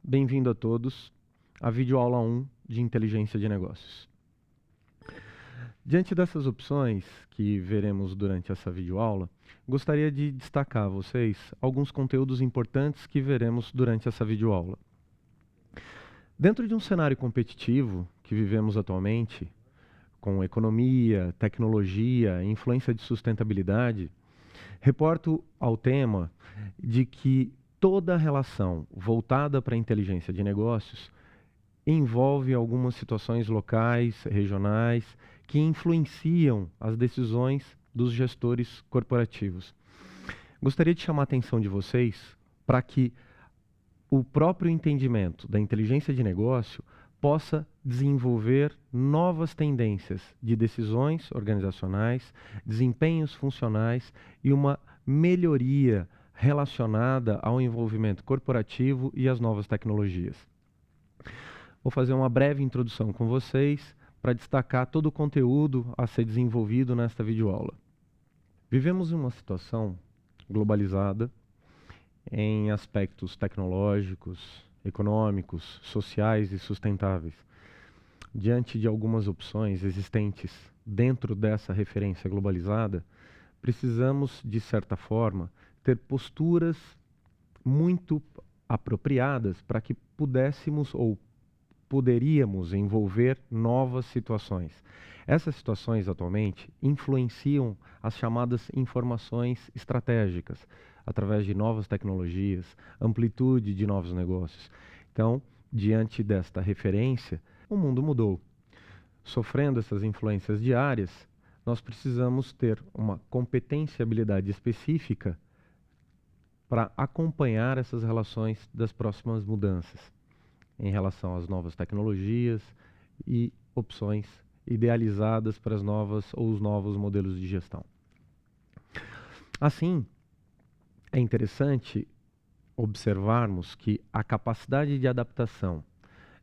bem-vindo a todos à videoaula 1 de Inteligência de Negócios. Diante dessas opções que veremos durante essa videoaula, gostaria de destacar a vocês alguns conteúdos importantes que veremos durante essa videoaula. Dentro de um cenário competitivo que vivemos atualmente, com economia, tecnologia, influência de sustentabilidade, reporto ao tema de que toda relação voltada para a inteligência de negócios envolve algumas situações locais, regionais, que influenciam as decisões dos gestores corporativos. Gostaria de chamar a atenção de vocês para que o próprio entendimento da inteligência de negócio possa desenvolver novas tendências de decisões organizacionais, desempenhos funcionais e uma melhoria relacionada ao envolvimento corporativo e às novas tecnologias. Vou fazer uma breve introdução com vocês para destacar todo o conteúdo a ser desenvolvido nesta videoaula. Vivemos em uma situação globalizada em aspectos tecnológicos, econômicos, sociais e sustentáveis. Diante de algumas opções existentes dentro dessa referência globalizada, precisamos, de certa forma, ter posturas muito apropriadas para que pudéssemos ou poderíamos envolver novas situações. Essas situações atualmente influenciam as chamadas informações estratégicas, através de novas tecnologias, amplitude de novos negócios. Então, diante desta referência, o mundo mudou. Sofrendo essas influências diárias, nós precisamos ter uma competência e habilidade específica para acompanhar essas relações das próximas mudanças em relação às novas tecnologias e opções idealizadas para as novas ou os novos modelos de gestão. Assim, é interessante observarmos que a capacidade de adaptação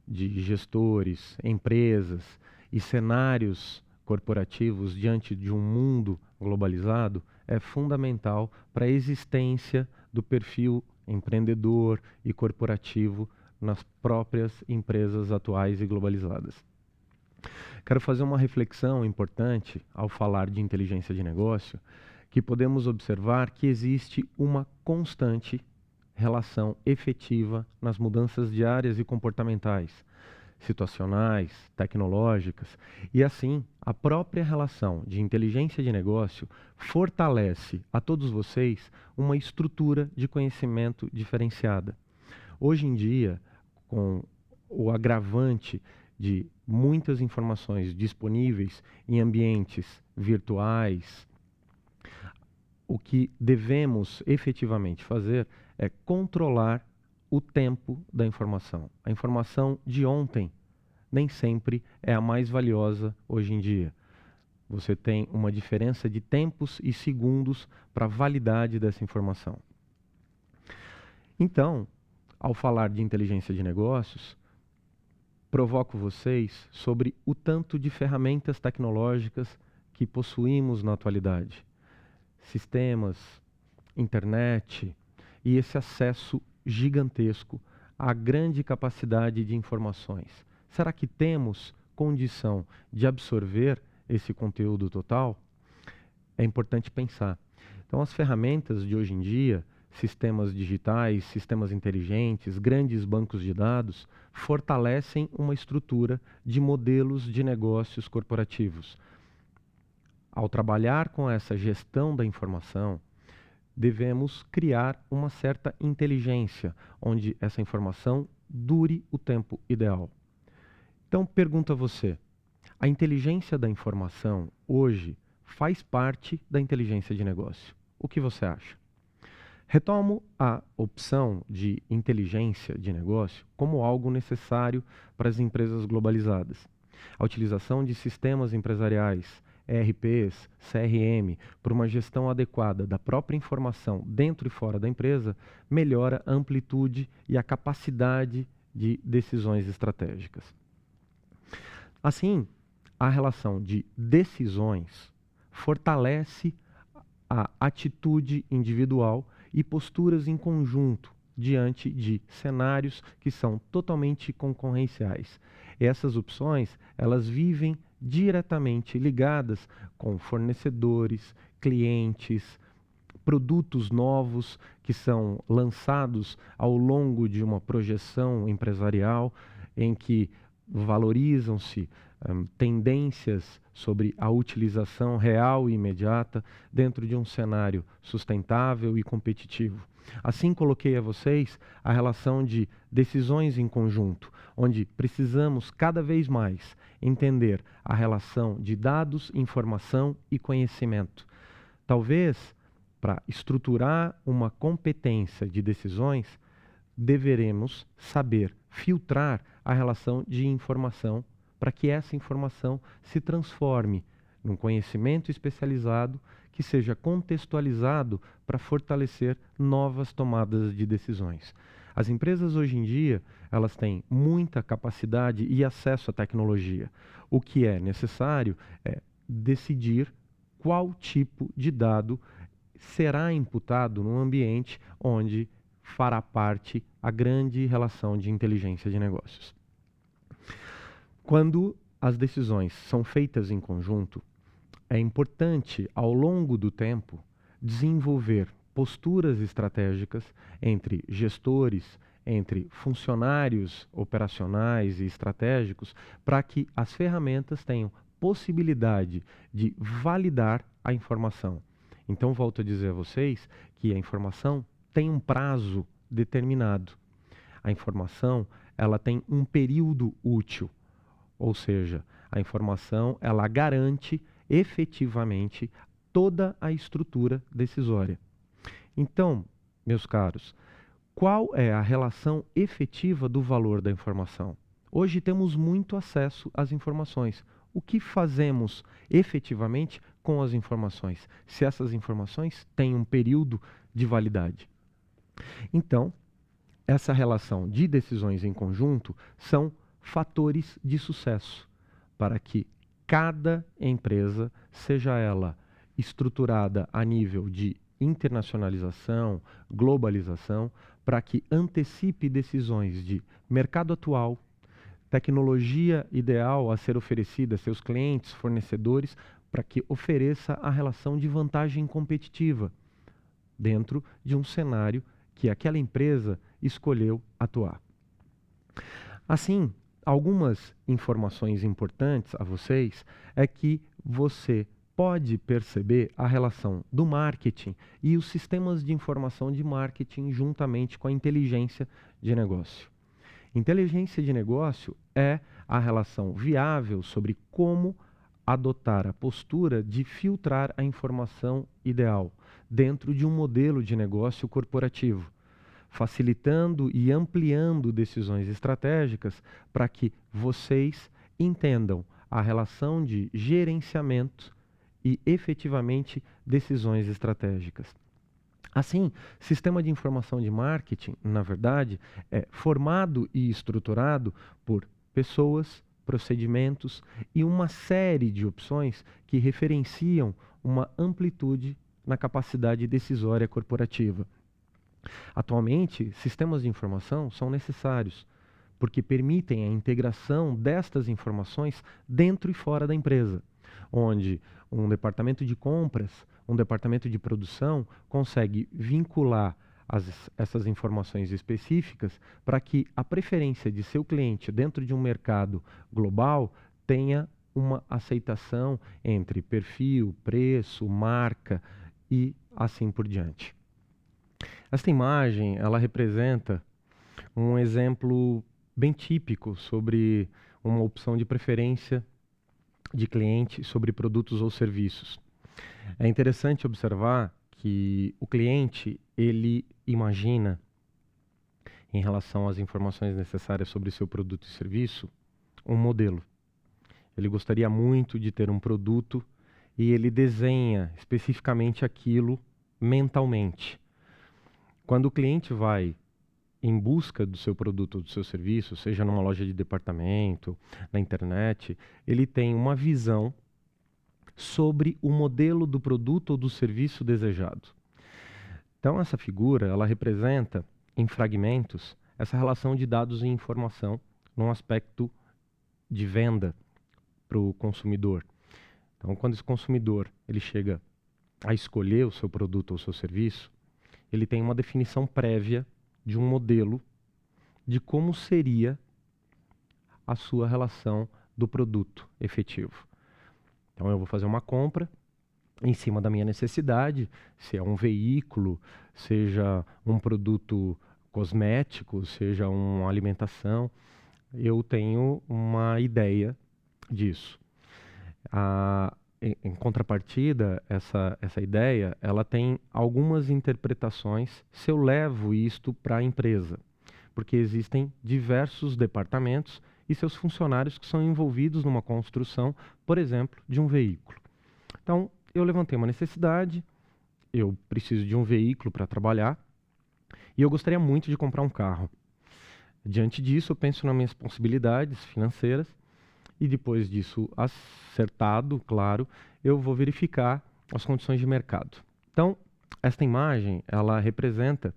de gestores, empresas e cenários corporativos diante de um mundo globalizado é fundamental para a existência do perfil empreendedor e corporativo nas próprias empresas atuais e globalizadas. Quero fazer uma reflexão importante ao falar de inteligência de negócio, que podemos observar que existe uma constante relação efetiva nas mudanças diárias e comportamentais, situacionais, tecnológicas, e assim a própria relação de inteligência de negócio fortalece a todos vocês uma estrutura de conhecimento diferenciada. Hoje em dia, com o agravante de muitas informações disponíveis em ambientes virtuais, o que devemos efetivamente fazer é controlar o tempo da informação. A informação de ontem nem sempre é a mais valiosa hoje em dia. Você tem uma diferença de tempos e segundos para a validade dessa informação. Então, ao falar de inteligência de negócios, provoco vocês sobre o tanto de ferramentas tecnológicas que possuímos na atualidade. Sistemas, internet e esse acesso gigantesco à grande capacidade de informações. Será que temos condição de absorver esse conteúdo total? É importante pensar. Então, as ferramentas de hoje em dia, sistemas digitais, sistemas inteligentes, grandes bancos de dados, fortalecem uma estrutura de modelos de negócios corporativos. Ao trabalhar com essa gestão da informação, devemos criar uma certa inteligência, onde essa informação dure o tempo ideal. Então, pergunto a você, a inteligência da informação hoje faz parte da inteligência de negócio. O que você acha? Retomo a opção de inteligência de negócio como algo necessário para as empresas globalizadas. A utilização de sistemas empresariais, ERPs, CRM, por uma gestão adequada da própria informação dentro e fora da empresa, melhora a amplitude e a capacidade de decisões estratégicas. Assim, a relação de decisões fortalece a atitude individual e posturas em conjunto diante de cenários que são totalmente concorrenciais. Essas opções, elas vivem diretamente ligadas com fornecedores, clientes, produtos novos que são lançados ao longo de uma projeção empresarial em que valorizam-se tendências sobre a utilização real e imediata dentro de um cenário sustentável e competitivo. Assim, coloquei a vocês a relação de decisões em conjunto, onde precisamos cada vez mais entender a relação de dados, informação e conhecimento. Talvez, para estruturar uma competência de decisões, deveremos saber filtrar a relação de informação para que essa informação se transforme num conhecimento especializado que seja contextualizado para fortalecer novas tomadas de decisões. As empresas hoje em dia, elas têm muita capacidade e acesso à tecnologia. O que é necessário é decidir qual tipo de dado será imputado num ambiente onde fará parte a grande relação de inteligência de negócios. Quando as decisões são feitas em conjunto, é importante, ao longo do tempo, desenvolver posturas estratégicas entre gestores, entre funcionários operacionais e estratégicos, para que as ferramentas tenham possibilidade de validar a informação. Então, volto a dizer a vocês que a informação tem um prazo determinado. A informação, ela tem um período útil, ou seja, a informação, ela garante efetivamente toda a estrutura decisória. Então, meus caros, qual é a relação efetiva do valor da informação? Hoje temos muito acesso às informações. O que fazemos efetivamente com as informações, se essas informações têm um período de validade? Então, essa relação de decisões em conjunto são fatores de sucesso para que cada empresa, seja ela estruturada a nível de internacionalização, globalização, para que antecipe decisões de mercado atual, tecnologia ideal a ser oferecida a seus clientes, fornecedores, para que ofereça a relação de vantagem competitiva dentro de um cenário que aquela empresa escolheu atuar. Assim, algumas informações importantes a vocês é que você pode perceber a relação do marketing e os sistemas de informação de marketing juntamente com a inteligência de negócio. Inteligência de negócio é a relação viável sobre como adotar a postura de filtrar a informação ideal dentro de um modelo de negócio corporativo, facilitando e ampliando decisões estratégicas para que vocês entendam a relação de gerenciamento e efetivamente decisões estratégicas. Assim, sistema de informação de marketing, na verdade, é formado e estruturado por pessoas, procedimentos e uma série de opções que referenciam uma amplitude na capacidade decisória corporativa. Atualmente, sistemas de informação são necessários, porque permitem a integração destas informações dentro e fora da empresa, onde um departamento de compras, um departamento de produção consegue vincular essas informações específicas para que a preferência de seu cliente dentro de um mercado global tenha uma aceitação entre perfil, preço, marca e assim por diante. Esta imagem, ela representa um exemplo bem típico sobre uma opção de preferência de cliente sobre produtos ou serviços. É interessante observar que o cliente, ele imagina, em relação às informações necessárias sobre seu produto e serviço, um modelo. Ele gostaria muito de ter um produto e ele desenha especificamente aquilo mentalmente. Quando o cliente vai em busca do seu produto ou do seu serviço, seja numa loja de departamento, na internet, ele tem uma visão sobre o modelo do produto ou do serviço desejado. Então, essa figura, ela representa em fragmentos essa relação de dados e informação num aspecto de venda para o consumidor. Então, quando esse consumidor ele chega a escolher o seu produto ou o seu serviço, ele tem uma definição prévia de um modelo de como seria a sua relação do produto efetivo. Então, eu vou fazer uma compra em cima da minha necessidade, se é um veículo, seja um produto cosmético, seja uma alimentação, eu tenho uma ideia disso. Em contrapartida, essa ideia, ela tem algumas interpretações se eu levo isto para a empresa, porque existem diversos departamentos e seus funcionários que são envolvidos numa construção, por exemplo, de um veículo. Então, eu levantei uma necessidade, eu preciso de um veículo para trabalhar e eu gostaria muito de comprar um carro. Diante disso, eu penso nas minhas possibilidades financeiras e depois disso acertado, claro, eu vou verificar as condições de mercado. Então, esta imagem, ela representa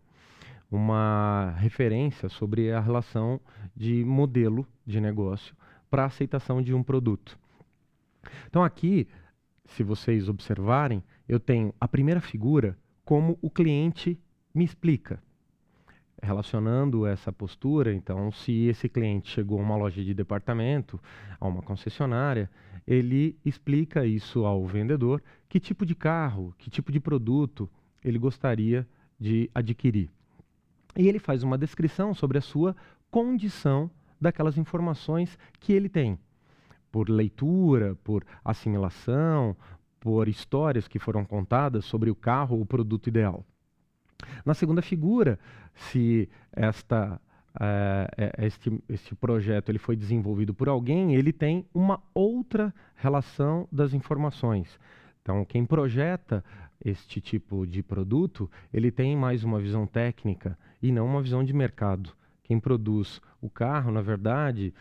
uma referência sobre a relação de modelo de negócio para a aceitação de um produto. Então aqui, se vocês observarem, eu tenho a primeira figura como o cliente me explica. Relacionando essa postura, então, se esse cliente chegou a uma loja de departamento, a uma concessionária, ele explica isso ao vendedor, que tipo de carro, que tipo de produto ele gostaria de adquirir. E ele faz uma descrição sobre a sua condição daquelas informações que ele tem, por leitura, por assimilação, por histórias que foram contadas sobre o carro ou o produto ideal. Na segunda figura, se este projeto ele foi desenvolvido por alguém, ele tem uma outra relação das informações. Então, quem projeta este tipo de produto, ele tem mais uma visão técnica e não uma visão de mercado. Quem produz o carro, na verdade,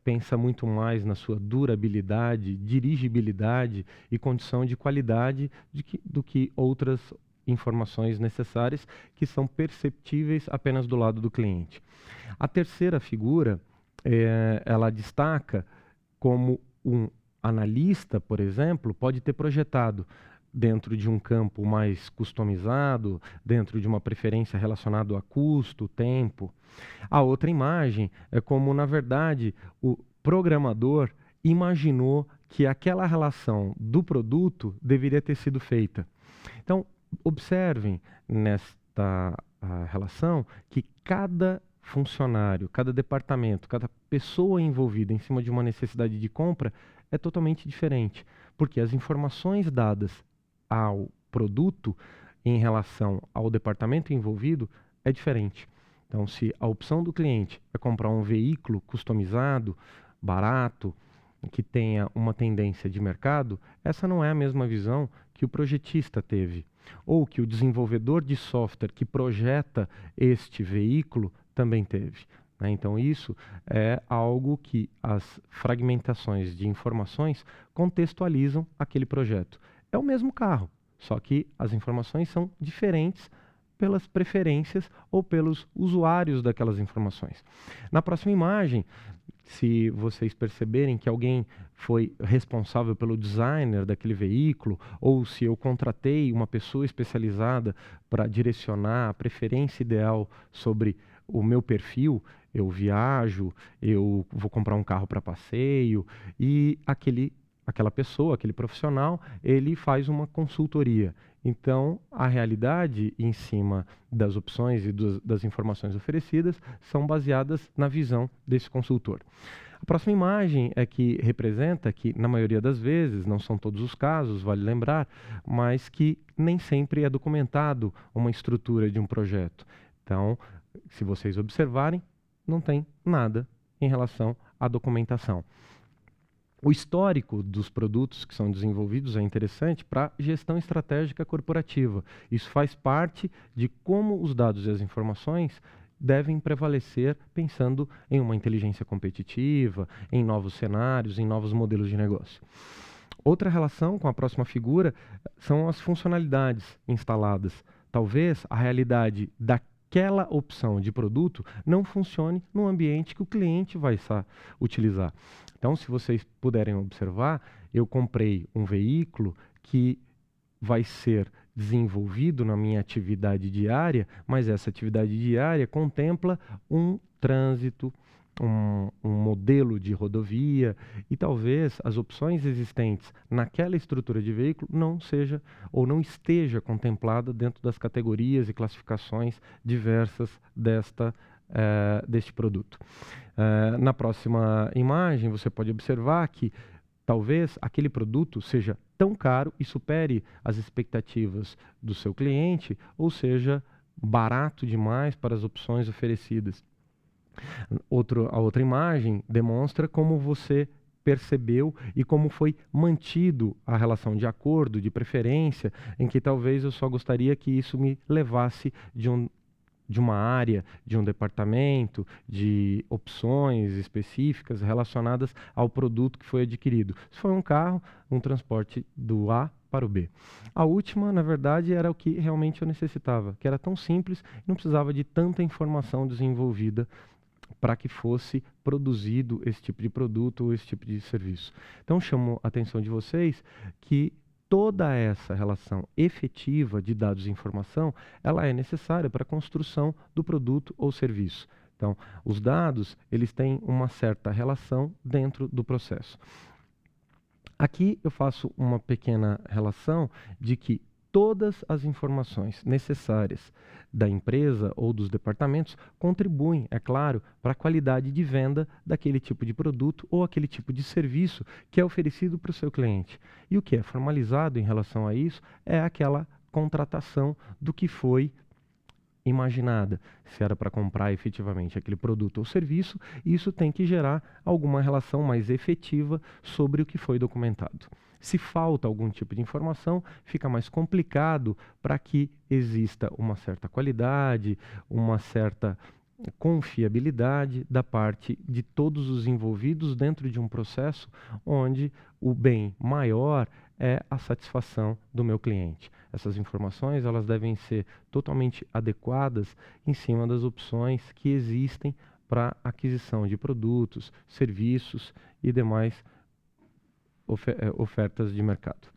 pensa muito mais na sua durabilidade, dirigibilidade e condição de qualidade do que outras informações necessárias que são perceptíveis apenas do lado do cliente. A terceira figura, ela destaca como um analista, por exemplo, pode ter projetado dentro de um campo mais customizado, dentro de uma preferência relacionada a custo, tempo. A outra imagem é como, na verdade, o programador imaginou que aquela relação do produto deveria ter sido feita. Então, observem nesta relação que cada funcionário, cada departamento, cada pessoa envolvida em cima de uma necessidade de compra é totalmente diferente, porque as informações dadas ao produto em relação ao departamento envolvido é diferente. Então, se a opção do cliente é comprar um veículo customizado, barato, que tenha uma tendência de mercado, essa não é a mesma visão que o projetista teve, ou que o desenvolvedor de software que projeta este veículo também teve. Então, isso é algo que as fragmentações de informações contextualizam aquele projeto. É o mesmo carro, só que as informações são diferentes pelas preferências ou pelos usuários daquelas informações. Na próxima imagem, se vocês perceberem que alguém foi responsável pelo designer daquele veículo, ou se eu contratei uma pessoa especializada para direcionar a preferência ideal sobre o meu perfil, eu viajo, eu vou comprar um carro para passeio, e aquela pessoa, aquele profissional, ele faz uma consultoria. Então, a realidade em cima das opções e das informações oferecidas são baseadas na visão desse consultor. A próxima imagem é que representa que, na maioria das vezes, não são todos os casos, vale lembrar, mas que nem sempre é documentado uma estrutura de um projeto. Então, se vocês observarem, não tem nada em relação à documentação. O histórico dos produtos que são desenvolvidos é interessante para gestão estratégica corporativa. Isso faz parte de como os dados e as informações devem prevalecer pensando em uma inteligência competitiva, em novos cenários, em novos modelos de negócio. Outra relação com a próxima figura são as funcionalidades instaladas. Talvez a realidade aquela opção de produto não funcione no ambiente que o cliente vai utilizar. Então, se vocês puderem observar, eu comprei um veículo que vai ser desenvolvido na minha atividade diária, mas essa atividade diária contempla um trânsito, um modelo de rodovia, e talvez as opções existentes naquela estrutura de veículo não seja ou não esteja contemplada dentro das categorias e classificações diversas deste produto. Na próxima imagem, você pode observar que talvez aquele produto seja tão caro e supere as expectativas do seu cliente, ou seja, barato demais para as opções oferecidas. A outra imagem demonstra como você percebeu e como foi mantido a relação de acordo, de preferência, em que talvez eu só gostaria que isso me levasse de uma área, de um departamento, de opções específicas relacionadas ao produto que foi adquirido. Se foi um carro, um transporte do A para o B. A última, na verdade, era o que realmente eu necessitava, que era tão simples, não precisava de tanta informação desenvolvida para que fosse produzido esse tipo de produto ou esse tipo de serviço. Então, chamo a atenção de vocês que toda essa relação efetiva de dados e informação, ela é necessária para a construção do produto ou serviço. Então, os dados, eles têm uma certa relação dentro do processo. Aqui eu faço uma pequena relação de que todas as informações necessárias da empresa ou dos departamentos contribuem, é claro, para a qualidade de venda daquele tipo de produto ou aquele tipo de serviço que é oferecido para o seu cliente. E o que é formalizado em relação a isso é aquela contratação do que foi imaginada, se era para comprar efetivamente aquele produto ou serviço, isso tem que gerar alguma relação mais efetiva sobre o que foi documentado. Se falta algum tipo de informação, fica mais complicado para que exista uma certa qualidade, uma certa confiabilidade da parte de todos os envolvidos dentro de um processo onde o bem maior é a satisfação do meu cliente. Essas informações elas devem ser totalmente adequadas em cima das opções que existem para aquisição de produtos, serviços e demais ofertas de mercado.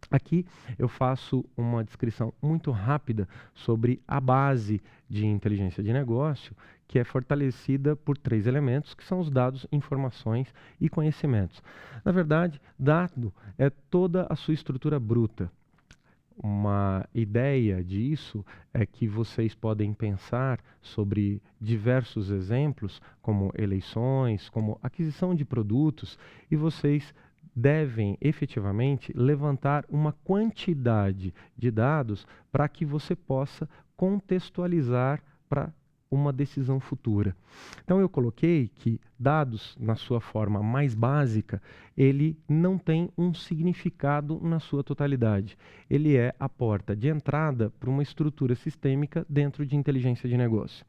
Aqui eu faço uma descrição muito rápida sobre a base de inteligência de negócio, que é fortalecida por 3 elementos, que são os dados, informações e conhecimentos. Na verdade, dado é toda a sua estrutura bruta. Uma ideia disso é que vocês podem pensar sobre diversos exemplos, como eleições, como aquisição de produtos, e vocês devem efetivamente levantar uma quantidade de dados para que você possa contextualizar para uma decisão futura. Então eu coloquei que dados, na sua forma mais básica, ele não tem um significado na sua totalidade. Ele é a porta de entrada para uma estrutura sistêmica dentro de inteligência de negócio.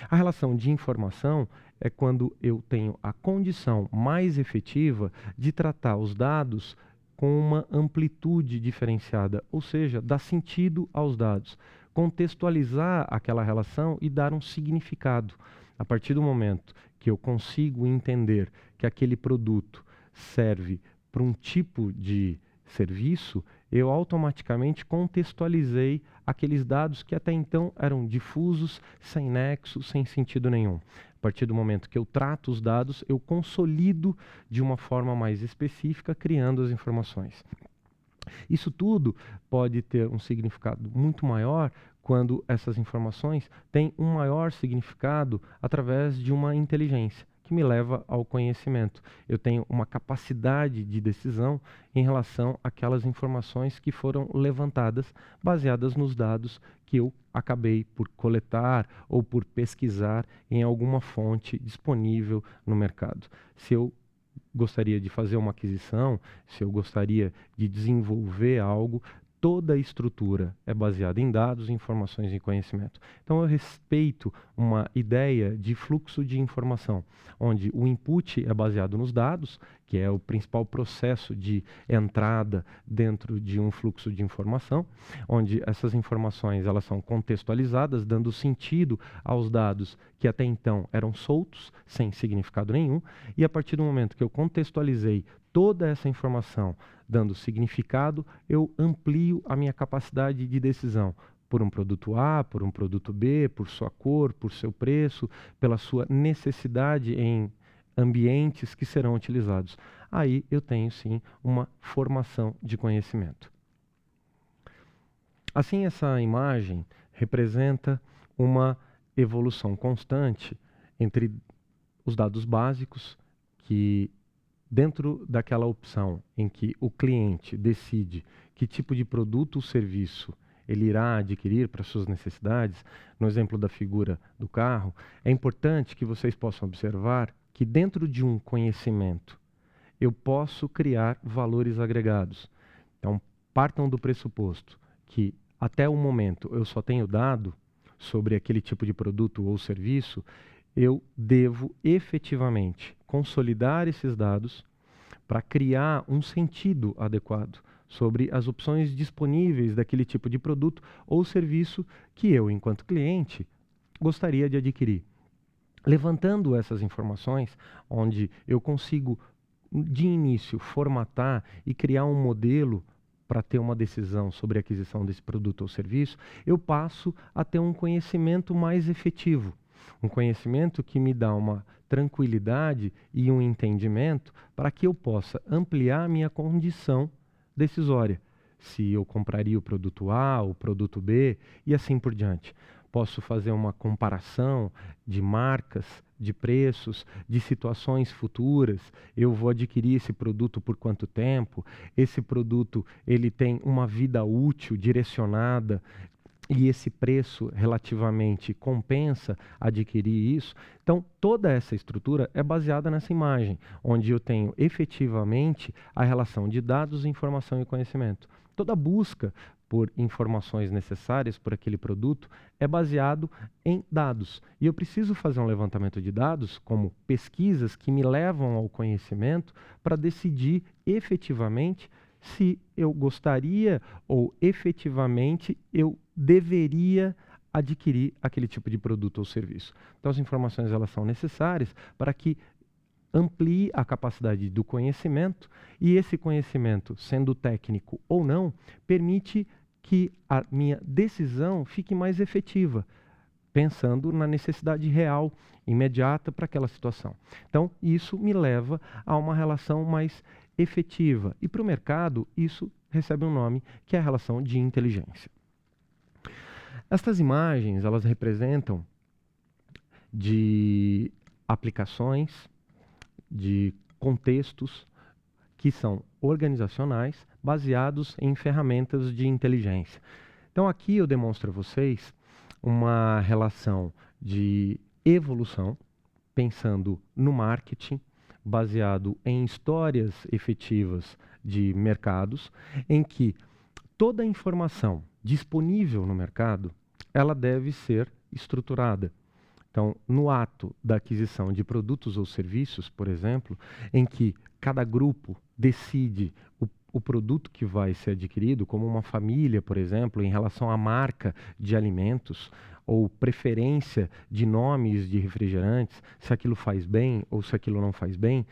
A relação de informação é quando eu tenho a condição mais efetiva de tratar os dados com uma amplitude diferenciada, ou seja, dar sentido aos dados, contextualizar aquela relação e dar um significado. A partir do momento que eu consigo entender que aquele produto serve para um tipo de serviço, eu automaticamente contextualizei aqueles dados que até então eram difusos, sem nexo, sem sentido nenhum. A partir do momento que eu trato os dados, eu consolido de uma forma mais específica, criando as informações. Isso tudo pode ter um significado muito maior quando essas informações têm um maior significado através de uma inteligência que me leva ao conhecimento. Eu tenho uma capacidade de decisão em relação àquelas informações que foram levantadas, baseadas nos dados que eu acabei por coletar ou por pesquisar em alguma fonte disponível no mercado. Se eu gostaria de fazer uma aquisição, se eu gostaria de desenvolver algo, toda a estrutura é baseada em dados, informações e conhecimento. Então eu respeito uma ideia de fluxo de informação, onde o input é baseado nos dados, que é o principal processo de entrada dentro de um fluxo de informação, onde essas informações elas são contextualizadas, dando sentido aos dados que até então eram soltos, sem significado nenhum, e a partir do momento que eu contextualizei toda essa informação dando significado, eu amplio a minha capacidade de decisão por um produto A, por um produto B, por sua cor, por seu preço, pela sua necessidade em ambientes que serão utilizados. Aí eu tenho sim uma formação de conhecimento. Assim, essa imagem representa uma evolução constante entre os dados básicos que dentro daquela opção em que o cliente decide que tipo de produto ou serviço ele irá adquirir para suas necessidades, no exemplo da figura do carro, é importante que vocês possam observar que dentro de um conhecimento eu posso criar valores agregados. Então, partam do pressuposto que até o momento eu só tenho dado sobre aquele tipo de produto ou serviço, eu devo efetivamente consolidar esses dados para criar um sentido adequado sobre as opções disponíveis daquele tipo de produto ou serviço que eu, enquanto cliente, gostaria de adquirir. Levantando essas informações, onde eu consigo, de início, formatar e criar um modelo para ter uma decisão sobre a aquisição desse produto ou serviço, eu passo a ter um conhecimento mais efetivo. Um conhecimento que me dá uma tranquilidade e um entendimento para que eu possa ampliar a minha condição decisória. Se eu compraria o produto A, o produto B e assim por diante. Posso fazer uma comparação de marcas, de preços, de situações futuras. Eu vou adquirir esse produto por quanto tempo? Esse produto ele tem uma vida útil direcionada e esse preço relativamente compensa adquirir isso. Então, toda essa estrutura é baseada nessa imagem, onde eu tenho efetivamente a relação de dados, informação e conhecimento. Toda busca por informações necessárias por aquele produto é baseado em dados. E eu preciso fazer um levantamento de dados, como pesquisas que me levam ao conhecimento, para decidir efetivamente se eu gostaria ou efetivamente eu deveria adquirir aquele tipo de produto ou serviço. Então as informações elas são necessárias para que amplie a capacidade do conhecimento e esse conhecimento, sendo técnico ou não, permite que a minha decisão fique mais efetiva, pensando na necessidade real, imediata para aquela situação. Então, isso me leva a uma relação mais efetiva. E para o mercado, isso recebe um nome, que é a relação de inteligência. Estas imagens, elas representam de aplicações, de contextos que são organizacionais, baseados em ferramentas de inteligência. Então, aqui eu demonstro a vocês uma relação de evolução, pensando no marketing, baseado em histórias efetivas de mercados, em que toda a informação disponível no mercado, ela deve ser estruturada. Então, no ato da aquisição de produtos ou serviços, por exemplo, em que cada grupo decide o produto que vai ser adquirido, como uma família, por exemplo, em relação à marca de alimentos ou preferência de nomes de refrigerantes, se aquilo faz bem ou se aquilo não faz bem,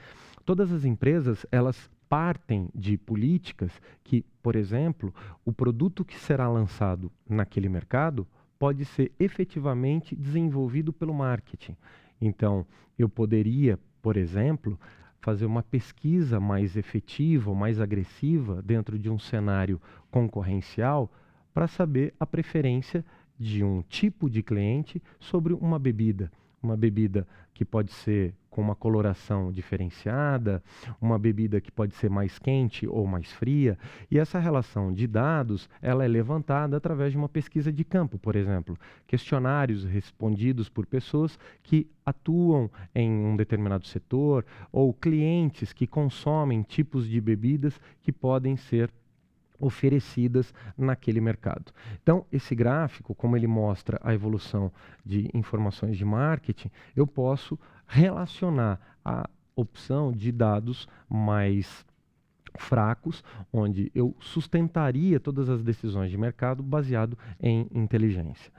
todas as empresas, elas partem de políticas que, por exemplo, o produto que será lançado naquele mercado pode ser efetivamente desenvolvido pelo marketing. Então, eu poderia, por exemplo, fazer uma pesquisa mais efetiva, mais agressiva dentro de um cenário concorrencial para saber a preferência de um tipo de cliente sobre uma bebida. Uma bebida que pode ser com uma coloração diferenciada, uma bebida que pode ser mais quente ou mais fria. E essa relação de dados, ela é levantada através de uma pesquisa de campo, por exemplo. Questionários respondidos por pessoas que atuam em um determinado setor ou clientes que consomem tipos de bebidas que podem ser oferecidas naquele mercado. Então, esse gráfico, como ele mostra a evolução de informações de marketing, eu posso relacionar a opção de dados mais fracos, onde eu sustentaria todas as decisões de mercado baseado em inteligência.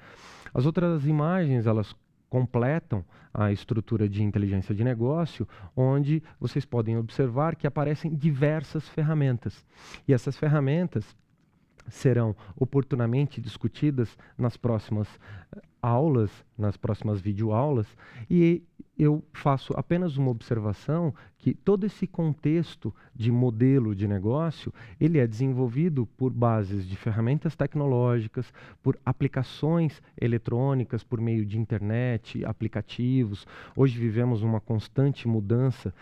As outras imagens, elas completam a estrutura de inteligência de negócio, onde vocês podem observar que aparecem diversas ferramentas. E essas ferramentas serão oportunamente discutidas nas próximas aulas, nas próximas videoaulas, e eu faço apenas uma observação que todo esse contexto de modelo de negócio, ele é desenvolvido por bases de ferramentas tecnológicas, por aplicações eletrônicas, por meio de internet, aplicativos. Hoje vivemos uma constante mudança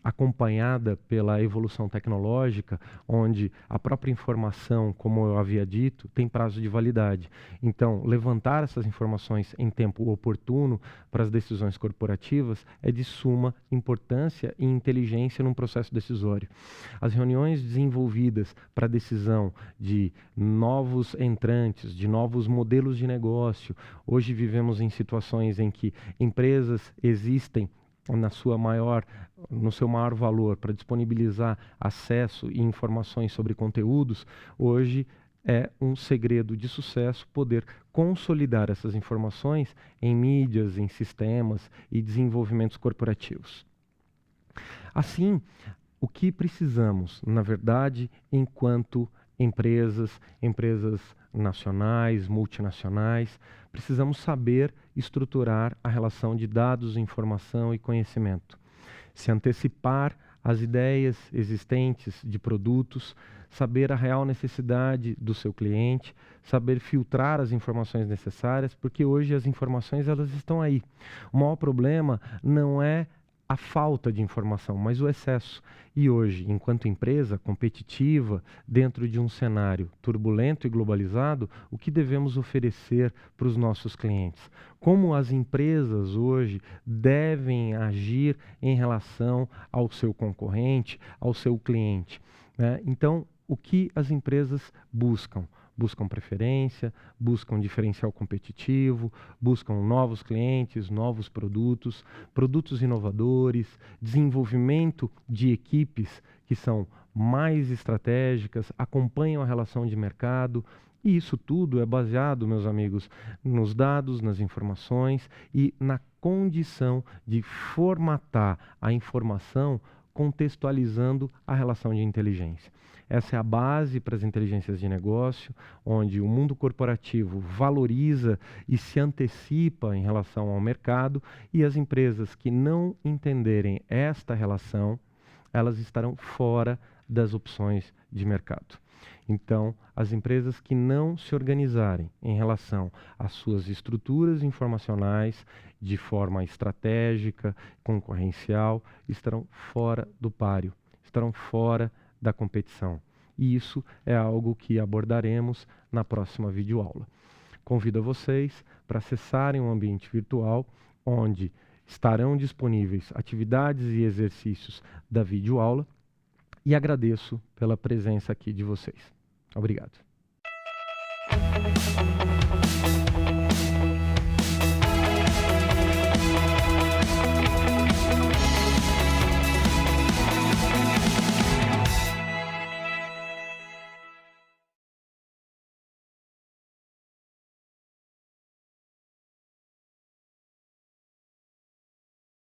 acompanhada pela evolução tecnológica, onde a própria informação, como eu havia dito, tem prazo de validade. Então, levantar essas informações em tempo oportuno para as decisões corporativas é de suma importância e inteligência num processo decisório. As reuniões desenvolvidas para decisão de novos entrantes, de novos modelos de negócio, hoje vivemos em situações em que empresas existem no seu maior valor para disponibilizar acesso e informações sobre conteúdos. Hoje é um segredo de sucesso poder consolidar essas informações em mídias, em sistemas e desenvolvimentos corporativos. Assim, o que precisamos, na verdade, enquanto empresas nacionais, multinacionais, precisamos saber estruturar a relação de dados, informação e conhecimento. Se antecipar às ideias existentes de produtos, saber a real necessidade do seu cliente, saber filtrar as informações necessárias, porque hoje as informações elas estão aí. O maior problema não é a falta de informação, mas o excesso. E hoje, enquanto empresa competitiva, dentro de um cenário turbulento e globalizado, o que devemos oferecer para os nossos clientes? Como as empresas hoje devem agir em relação ao seu concorrente, ao seu cliente, né? Então, o que as empresas buscam? Buscam preferência, buscam diferencial competitivo, buscam novos clientes, novos produtos, produtos inovadores, desenvolvimento de equipes que são mais estratégicas, acompanham a relação de mercado. E isso tudo é baseado, meus amigos, nos dados, nas informações e na condição de formatar a informação contextualizando a relação de inteligência. Essa é a base para as inteligências de negócio, onde o mundo corporativo valoriza e se antecipa em relação ao mercado, e as empresas que não entenderem esta relação, elas estarão fora das opções de mercado. Então, as empresas que não se organizarem em relação às suas estruturas informacionais de forma estratégica, concorrencial, estarão fora do páreo, estarão fora da competição. E isso é algo que abordaremos na próxima videoaula. Convido a vocês para acessarem o ambiente virtual, onde estarão disponíveis atividades e exercícios da videoaula, e agradeço pela presença aqui de vocês. Obrigado.